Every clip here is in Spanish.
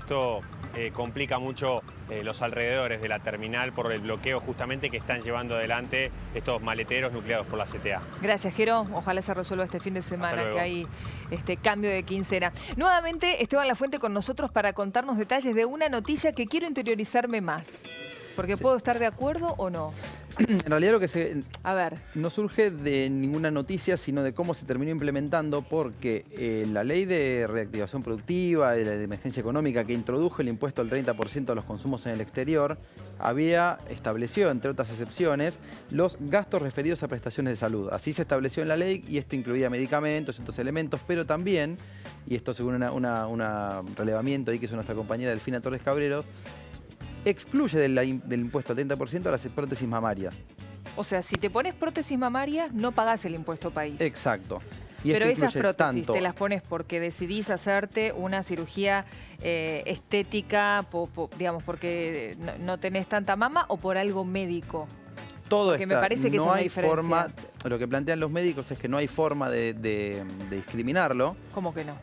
esto complica mucho los alrededores de la terminal por el bloqueo justamente que están llevando adelante estos maleteros nucleados por la CTA. Gracias, Jero. Ojalá se resuelva este fin de semana, que hay cambio de quincena. Nuevamente, Esteban Lafuente con nosotros para contarnos detalles de una noticia que quiero interiorizarme más. Porque puedo estar de acuerdo o no. En realidad lo que A ver. no surge de ninguna noticia, sino de cómo se terminó implementando, porque la ley de reactivación productiva, de la de emergencia económica, que introdujo el impuesto al 30% a los consumos en el exterior, había establecido, entre otras excepciones, los gastos referidos a prestaciones de salud. Así se estableció en la ley y esto incluía medicamentos y otros elementos, pero también, y esto según un relevamiento ahí que hizo nuestra compañera Delfina Torres Cabreros, excluye del impuesto al 30% a las prótesis mamarias. O sea, si te pones prótesis mamarias, no pagás el impuesto país. Exacto. Y pero esas incluye prótesis te las pones porque decidís hacerte una cirugía estética, digamos, porque no tenés tanta mama o por algo médico. Todo porque me parece que no esa es la hay diferencia. forma, lo que plantean los médicos es que no hay forma de discriminarlo. ¿Cómo que no?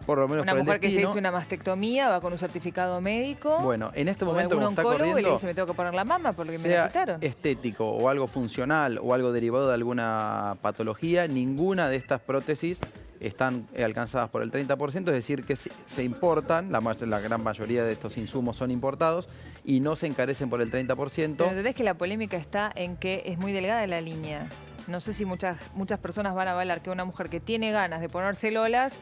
Por lo menos una por mujer el destino. que se hizo una mastectomía va con un certificado médico. Bueno, en este momento como está oncólogo corriendo, y le dice me tengo que poner la mama porque me la quitaron. Estético o algo funcional o algo derivado de alguna patología, ninguna de estas prótesis están alcanzadas por el 30%, es decir que se importan, la gran mayoría de estos insumos son importados y no se encarecen por el 30%. Pero entendés que la polémica está en que es muy delgada la línea. No sé si muchas personas van a avalar que una mujer que tiene ganas de ponerse lolas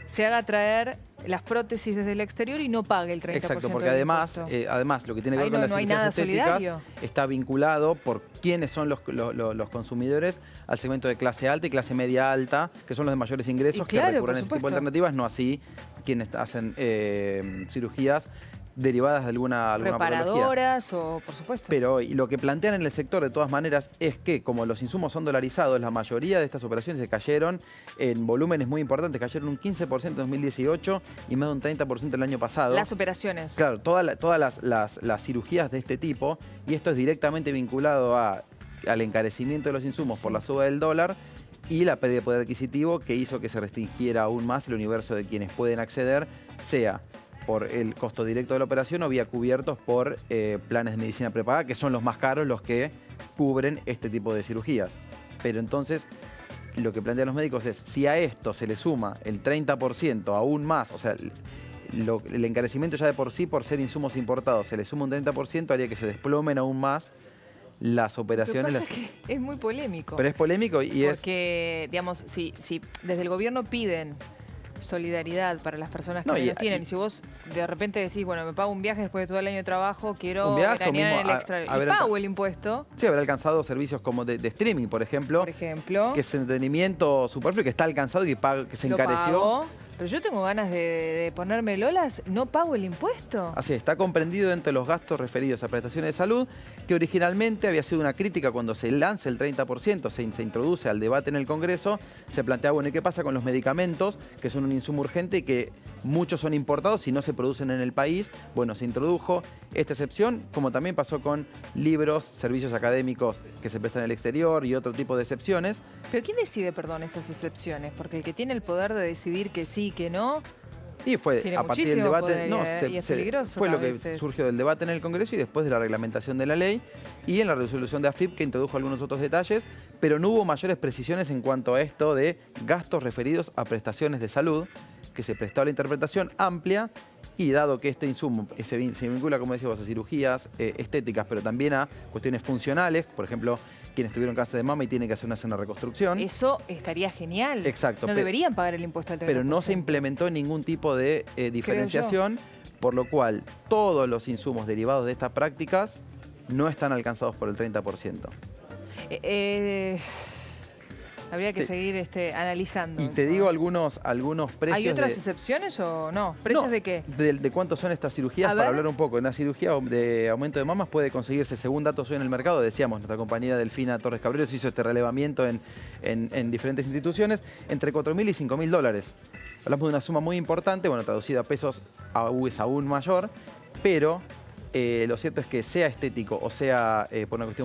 se haga traer las prótesis desde el exterior y no pague el 30%. Exacto, porque además lo que tiene que ver con las cirugías estéticas está vinculado por quiénes son los consumidores al segmento de clase alta y clase media alta, que son los de mayores ingresos, que recurren a ese tipo de alternativas, no así quienes hacen cirugías derivadas de alguna reparadoras o, por supuesto. Pero lo que plantean en el sector, de todas maneras, es que como los insumos son dolarizados, la mayoría de estas operaciones se cayeron en volúmenes muy importantes, cayeron un 15% en 2018 y más de un 30% el año pasado. Las operaciones. Claro, todas las cirugías de este tipo, y esto es directamente vinculado al encarecimiento de los insumos por la suba del dólar y la pérdida de poder adquisitivo que hizo que se restringiera aún más el universo de quienes pueden acceder, sea por el costo directo de la operación o vía cubiertos por planes de medicina prepagada, que son los más caros los que cubren este tipo de cirugías. Pero entonces, lo que plantean los médicos es, si a esto se le suma el 30%, aún más, o sea, el encarecimiento ya de por sí, por ser insumos importados, se le suma un 30%, haría que se desplomen aún más las operaciones. Lo que pasa es que es muy polémico. Pero es polémico y porque, digamos, si desde el gobierno piden solidaridad para las personas que menos tienen. Y si vos de repente decís, bueno, me pago un viaje después de todo el año de trabajo, quiero veranear en el extra y pago el impuesto. Sí, habrá alcanzado servicios como de streaming, por ejemplo. Que es entretenimiento superfluo, que está alcanzado y que se encareció. Pago, pero yo tengo ganas de ponerme lolas, ¿no pago el impuesto? Así está comprendido entre los gastos referidos a prestaciones de salud, que originalmente había sido una crítica cuando se lanza el 30%, se introduce al debate en el Congreso, se plantea, bueno, ¿y qué pasa con los medicamentos, que son un insumo urgente y que muchos son importados y no se producen en el país? Bueno, se introdujo esta excepción, como también pasó con libros, servicios académicos que se prestan en el exterior y otro tipo de excepciones. ¿Pero quién decide, perdón, esas excepciones? Porque el que tiene el poder de decidir que sí, que no, y fue tiene a partir del debate, y es peligroso fue lo que surgió del debate en el Congreso y después de la reglamentación de la ley y en la resolución de AFIP, que introdujo algunos otros detalles, pero no hubo mayores precisiones en cuanto a esto de gastos referidos a prestaciones de salud, que se prestó a la interpretación amplia. Y dado que este insumo se vincula, como decíamos, a cirugías estéticas, pero también a cuestiones funcionales, por ejemplo, quienes tuvieron cáncer de mama y tienen que hacer una reconstrucción. Eso estaría genial. Exacto. No deberían pagar el impuesto al 30%. Pero no se implementó ningún tipo de diferenciación, por lo cual todos los insumos derivados de estas prácticas no están alcanzados por el 30%. Habría que seguir analizando. Y te digo algunos precios. ¿Hay otras excepciones o no? ¿Precios de qué? De cuántos son estas cirugías, para hablar un poco. Una cirugía de aumento de mamas puede conseguirse, según datos hoy en el mercado, decíamos, nuestra compañera Delfina Torres Cabreros hizo este relevamiento en diferentes instituciones, entre 4.000 y 5.000 dólares. Hablamos de una suma muy importante, bueno, traducida a pesos es aún mayor, pero lo cierto es que sea estético o sea por una cuestión